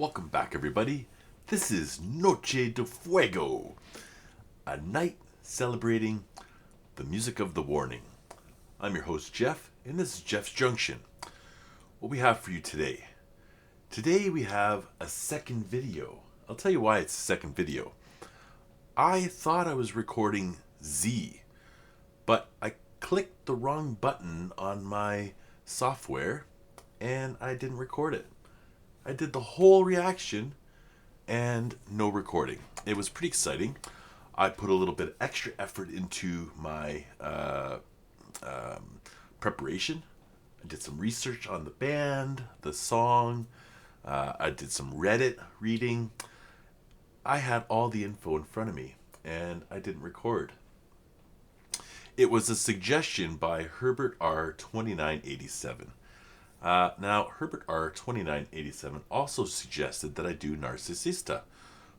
Welcome back, everybody. This is Noche de Fuego, a night celebrating the music of the warning. I'm your host, Jeff, and this is Jeff's Junction. What we have for you today. Today we have a second video. I'll tell you why it's a second video. I thought I was recording Z, but I clicked the wrong button on my software and I didn't record it. I did the whole reaction and no recording. It was pretty exciting. I put a little bit of extra effort into my preparation. I did some research on the band, the song. I did some Reddit reading. I had all the info in front of me and I didn't record. It was a suggestion by Herbert R. 2987. Now, Herbert R. 2987 also suggested that I do Narcisista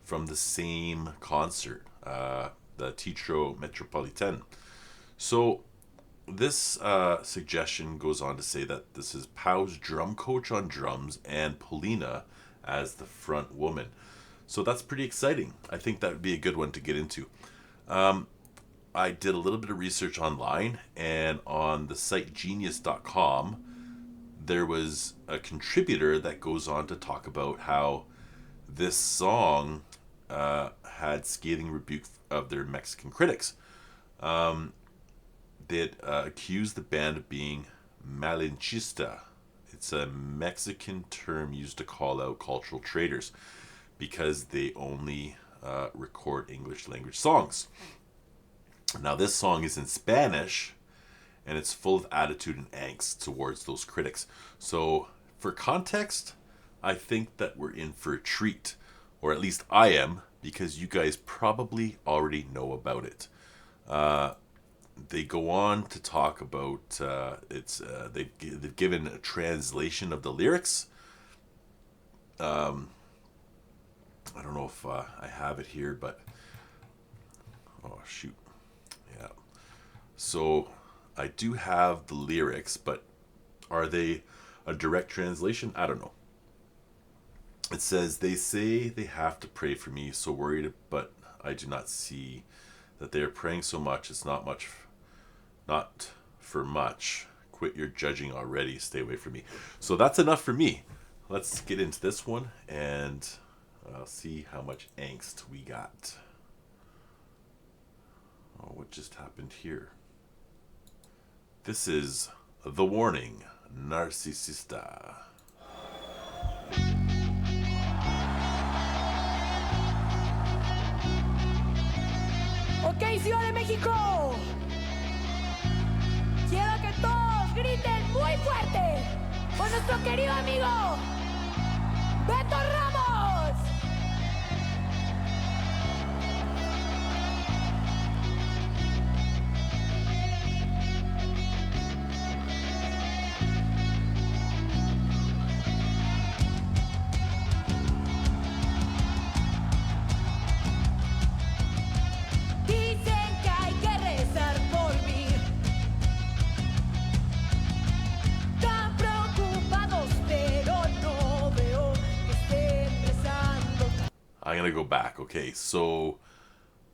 from the same concert, the Teatro Metropolitan. So, this suggestion goes on to say that this is Pau's drum coach on drums and Polina as the front woman. So that's pretty exciting. I think that would be a good one to get into. I did a little bit of research online, and on the site genius.com, there was a contributor that goes on to talk about how this song had scathing rebuke of their Mexican critics. They accused the band of being Malinchista. It's a Mexican term used to call out cultural traitors because they only record English language songs. Now, this song is in Spanish, and it's full of attitude and angst towards those critics. So, for context, I think that we're in for a treat. Or at least I am, because you guys probably already know about it. They go on to talk about, they've given a translation of the lyrics. I don't know if I have it here, but, oh shoot. Yeah. So, I do have the lyrics, but are they a direct translation? I don't know. It says, "They say they have to pray for me, so worried, but I do not see that they are praying so much. It's not for much. Quit your judging already. Stay away from me." So that's enough for me. Let's get into this one, and I'll see how much angst we got. Oh, what just happened here? This is The Warning, Narcisista. Ok, Ciudad de México. Quiero que todos griten muy fuerte por nuestro querido amigo Beto Ramos. I'm going to go back, okay? So,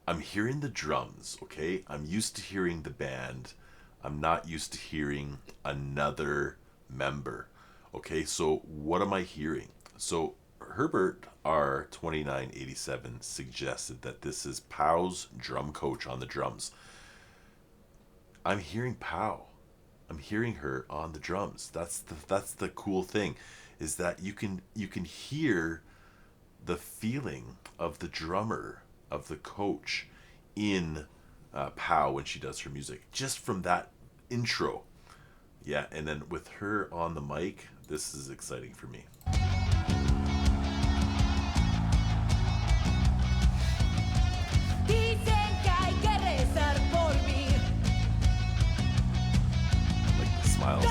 I'm hearing the drums, okay? I'm used to hearing the band. I'm not used to hearing another member, okay? So, what am I hearing? So, Herbert R. 2987 suggested that this is Pau's drum coach on the drums. I'm hearing Pau. I'm hearing her on the drums. That's the cool thing, is that you can hear the feeling of the drummer, of the coach in Pau when she does her music, just from that intro. Yeah, and then with her on the mic, this is exciting for me. Like the smiles.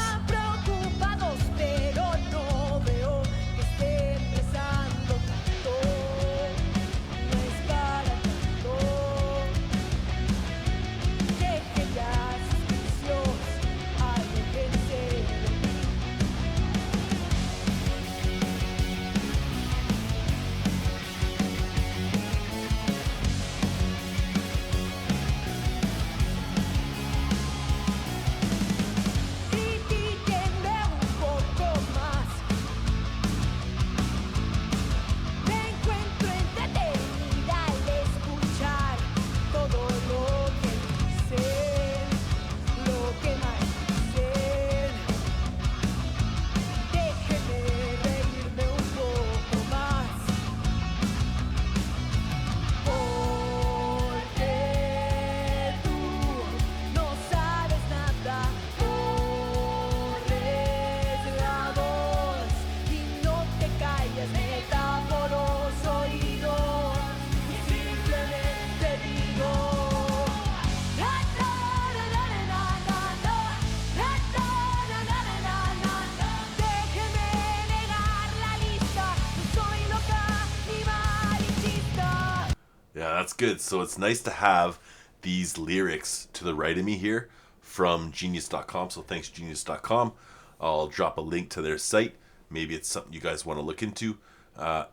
That's good. So it's nice to have these lyrics to the right of me here from genius.com. So thanks, genius.com. I'll drop a link to their site. Maybe it's something you guys want to look into.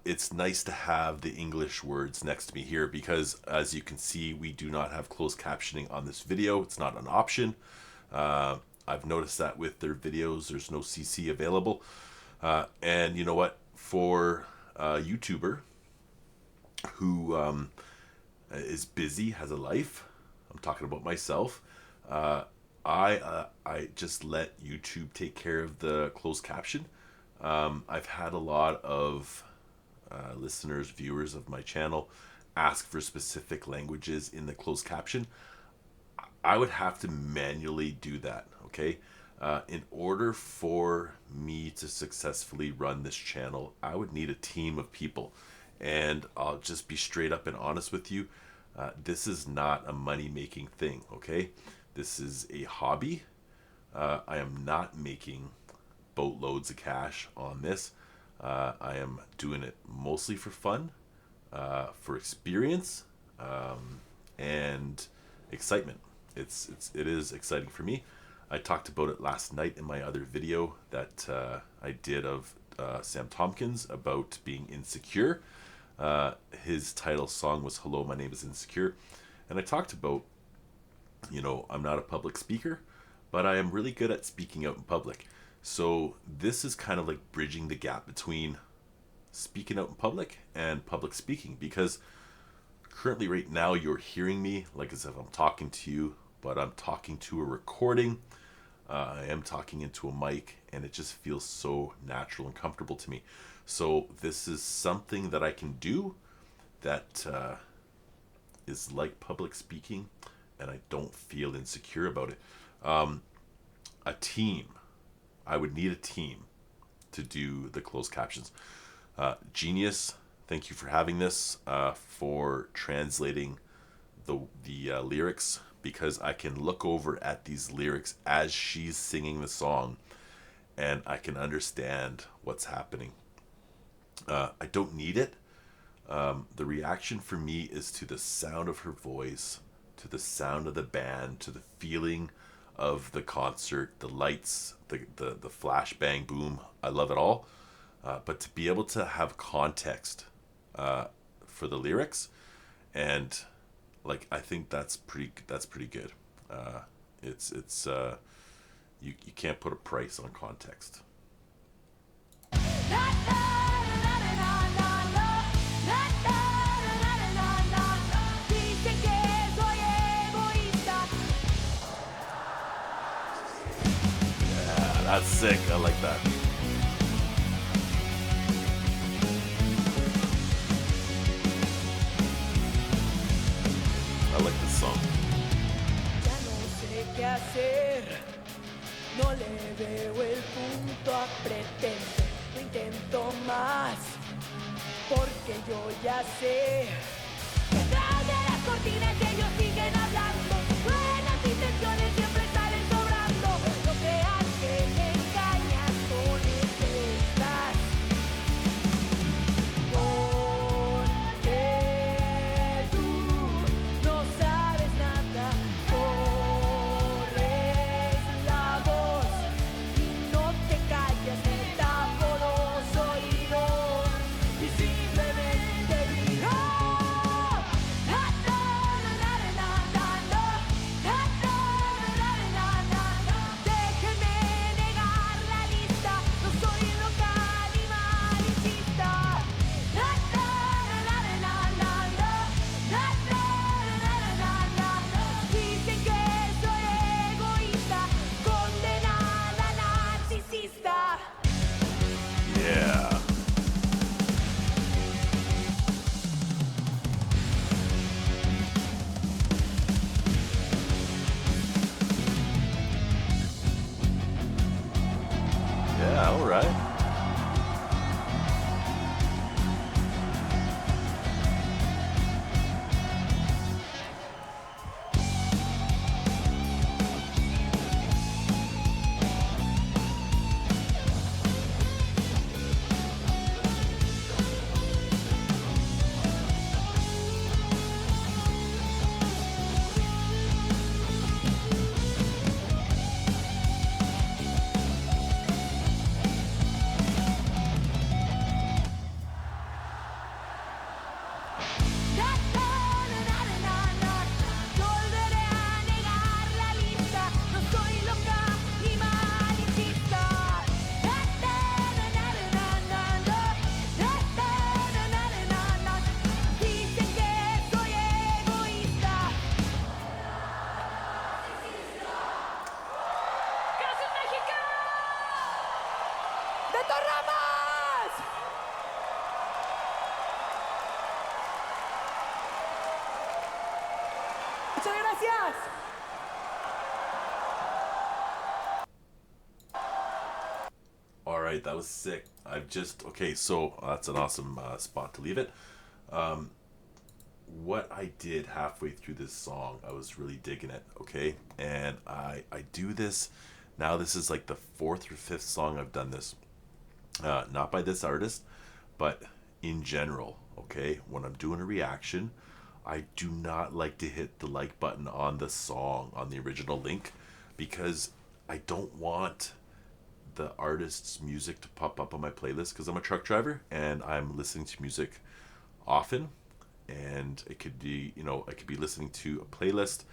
It's nice to have the English words next to me here because, as you can see, we do not have closed captioning on this video. It's not an option. I've noticed that with their videos, there's no CC available. And you know what? For a YouTuber who is busy, has a life, I'm talking about myself, I just let YouTube take care of the closed caption. I've had a lot of listeners, viewers of my channel ask for specific languages in the closed caption. I would have to manually do that, okay? In order for me to successfully run this channel, I would need a team of people. And I'll just be straight up and honest with you. This is not a money-making thing, okay? This is a hobby. I am not making boatloads of cash on this. I am doing it mostly for fun, for experience, and excitement. It is exciting for me. I talked about it last night in my other video that I did of Sam Tompkins about being insecure. His title song was Hello, My Name is Insecure. And I talked about, I'm not a public speaker, but I am really good at speaking out in public. So this is kind of like bridging the gap between speaking out in public and public speaking, because currently right now you're hearing me like as if I'm talking to you, but I'm talking to a recording. I am talking into a mic, and it just feels so natural and comfortable to me. So this is something that I can do that is like public speaking, and I don't feel insecure about it. A team. I would need a team to do the closed captions. Genius, thank you for having this, for translating the lyrics, because I can look over at these lyrics as she's singing the song and I can understand what's happening. I don't need it. The reaction for me is to the sound of her voice, to the sound of the band, to the feeling of the concert, the lights, the flash bang boom. I love it all. But to be able to have context for the lyrics, and I think that's pretty good. You can't put a price on context. That's sick. I like that. I like this song. Ya no sé qué hacer, no le veo el punto a pretender, no intento más, porque yo ya sé. Detrás de las cortinas ellos siguen hablando, buenas intenciones siempre salen sobrando, no crean que me engañas con estas. Porque tú no sabes nada, corres la voz y no te callas, me tapo los oídos y simplemente dirás. Muchas gracias. All right, that was sick. Okay, so that's an awesome spot to leave it. What I did halfway through this song, I was really digging it, okay? And I do this, now this is like the fourth or fifth song I've done this. Not by this artist, but in general, okay? When I'm doing a reaction, I do not like to hit the like button on the song, on the original link, because I don't want the artist's music to pop up on my playlist, because I'm a truck driver and I'm listening to music often, and it could be, I could be listening to a playlist,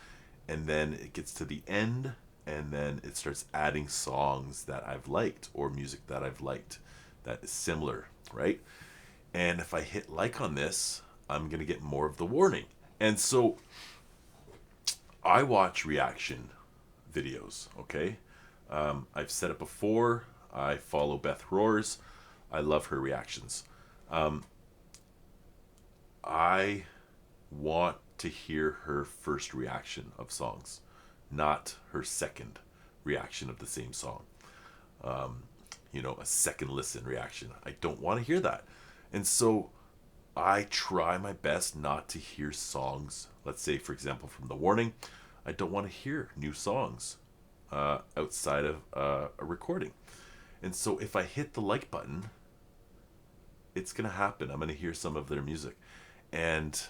and then it gets to the end, and then it starts adding songs that I've liked or music that I've liked that is similar, right? And if I hit like on this, I'm gonna get more of the warning. And so I watch reaction videos, okay? I've said it before. I follow Beth Roars. I love her reactions. I want to hear her first reaction of songs, not her second reaction of the same song. A second listen reaction. I don't want to hear that. And so I try my best not to hear songs. Let's say, for example, from The Warning, I don't want to hear new songs outside of a recording. And so if I hit the like button, it's going to happen. I'm going to hear some of their music. And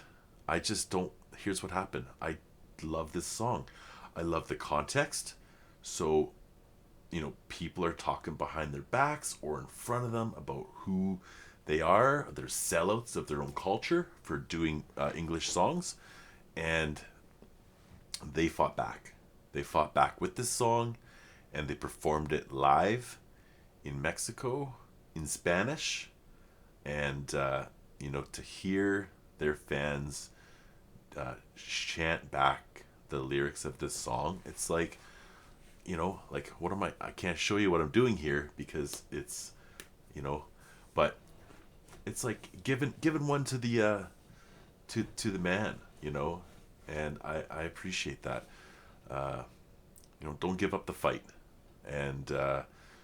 I just don't. Here's what happened. I love this song. I love the context. So, people are talking behind their backs or in front of them about who they are. They're sellouts of their own culture for doing English songs. And they fought back. They fought back with this song, and they performed it live in Mexico in Spanish. And, to hear their fans chant back the lyrics of this song, it's like, what am I can't show you what I'm doing here because it's, but it's like giving one to the to the man, and I appreciate that. Don't give up the fight. And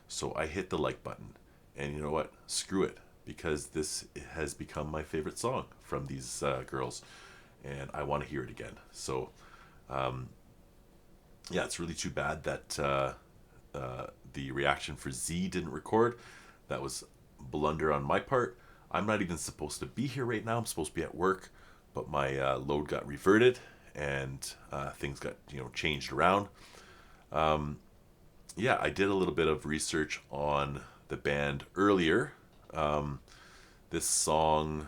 so I hit the like button, and you know what, screw it, because this has become my favorite song from these girls, and I want to hear it again. So yeah, it's really too bad that the reaction for Z didn't record. That was blunder on my part. I'm not even supposed to be here right now. I'm supposed to be at work, but my load got reverted, and things got changed around. Yeah, I did a little bit of research on the band earlier. This song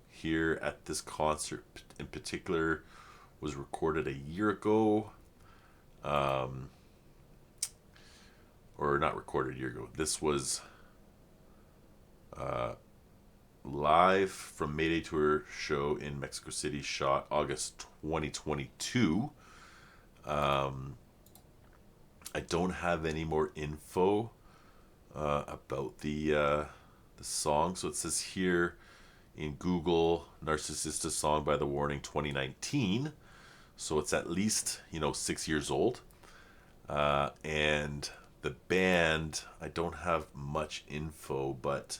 here at this concert in particular was recorded a year ago. Or not recorded a year ago. This was live from Mayday Tour show in Mexico City, shot August 2022. I don't have any more info about the song. So it says here in Google, Narcisista song by The Warning 2019. So it's at least 6 years old. And the band, I don't have much info, but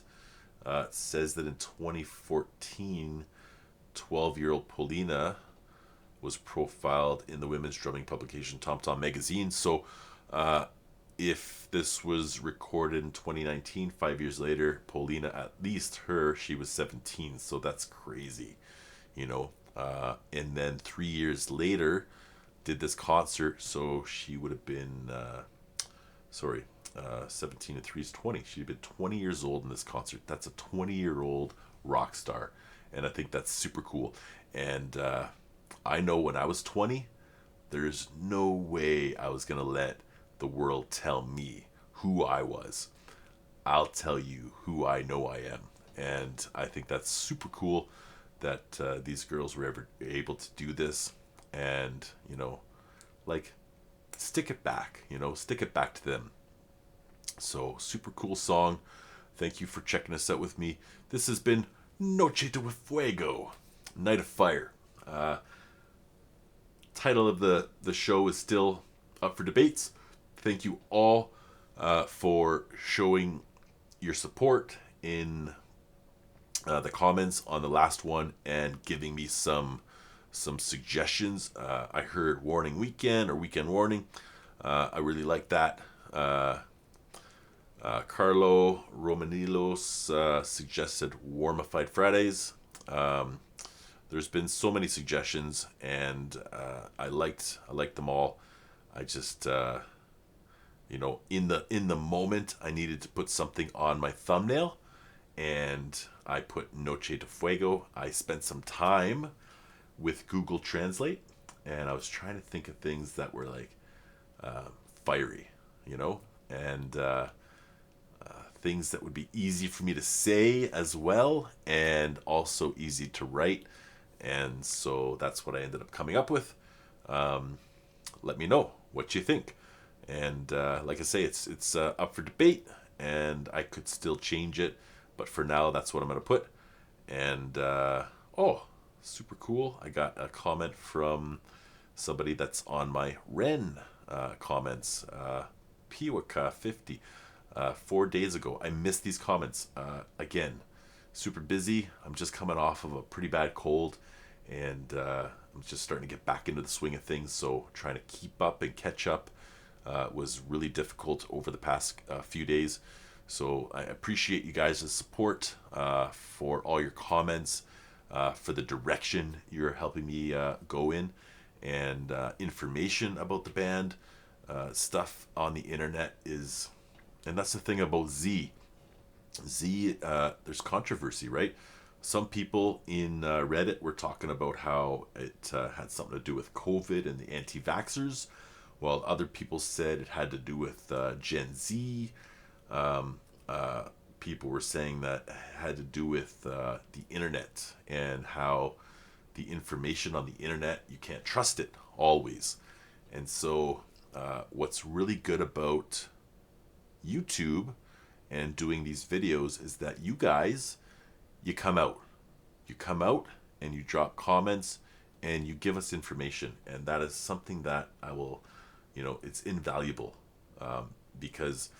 it says that in 2014, 12-year-old Paulina was profiled in the women's drumming publication Tom Tom magazine. So if this was recorded in 2019, 5 years later, Paulina, at least she was 17. So that's crazy, and then 3 years later did this concert. So she would have been 17 and 3 is 20. She'd been 20 years old in this concert. That's a 20-year-old rock star, and I think that's super cool. And I know when I was 20, there's no way I was gonna let the world tell me who I was. I'll tell you who I know I am. And I think that's super cool that these girls were ever able to do this. And stick it back, stick it back to them. So super cool song. Thank you for checking us out with me. This has been Noche de Fuego, Night of Fire. title of the show is still up for debates. Thank you all for showing your support in the comments on the last one and giving me some suggestions. I heard Warning Weekend or Weekend Warning. I really like that. Carlo Romanilos suggested Warmified Fridays. There's been so many suggestions, and I liked them all. I just in the moment I needed to put something on my thumbnail, and I put Noche de Fuego. I spent some time with Google Translate, and I was trying to think of things that were like fiery, and things that would be easy for me to say as well, and also easy to write. And so that's what I ended up coming up with. Let me know what you think. And like I say, it's up for debate, and I could still change it. But for now, that's what I'm going to put. And, super cool. I got a comment from somebody that's on my Ren comments. Piwaka50. 4 days ago. I missed these comments. Again, super busy. I'm just coming off of a pretty bad cold, and I'm just starting to get back into the swing of things. So trying to keep up and catch up was really difficult over the past few days. So I appreciate you guys' support for all your comments, for the direction you're helping me go in, and information about the band. Stuff on the internet is, and that's the thing about Z. There's controversy, right? Some people in Reddit were talking about how it had something to do with COVID and the anti-vaxxers, while other people said it had to do with Gen Z. People were saying that it had to do with the internet, and how the information on the internet, you can't trust it always. And so what's really good about YouTube and doing these videos is that you guys, you come out and you drop comments and you give us information, and that is something that I will, it's invaluable, because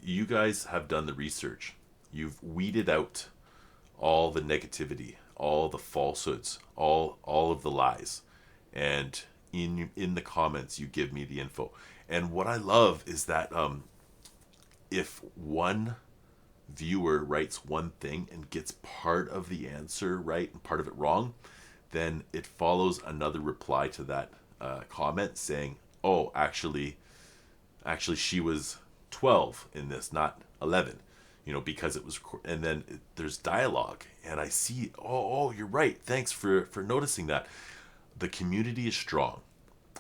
you guys have done the research. You've weeded out all the negativity, all the falsehoods, all of the lies, and in the comments you give me the info. And what I love is that if one viewer writes one thing and gets part of the answer right and part of it wrong, then it follows another reply to that comment saying, oh, actually she was 12 in this, not 11, because it was, and then there's dialogue, and I see, oh, you're right, thanks for noticing that. The community is strong,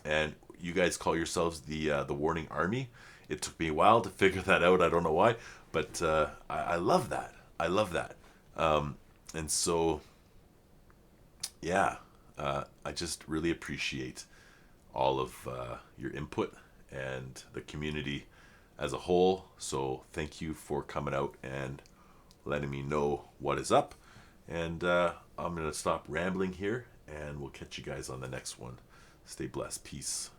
and you guys call yourselves the Warning Army. It took me a while to figure that out. I don't know why, but I love that. I love that. And so, yeah, I just really appreciate all of your input and the community as a whole. So thank you for coming out and letting me know what is up. And I'm going to stop rambling here, and we'll catch you guys on the next one. Stay blessed. Peace.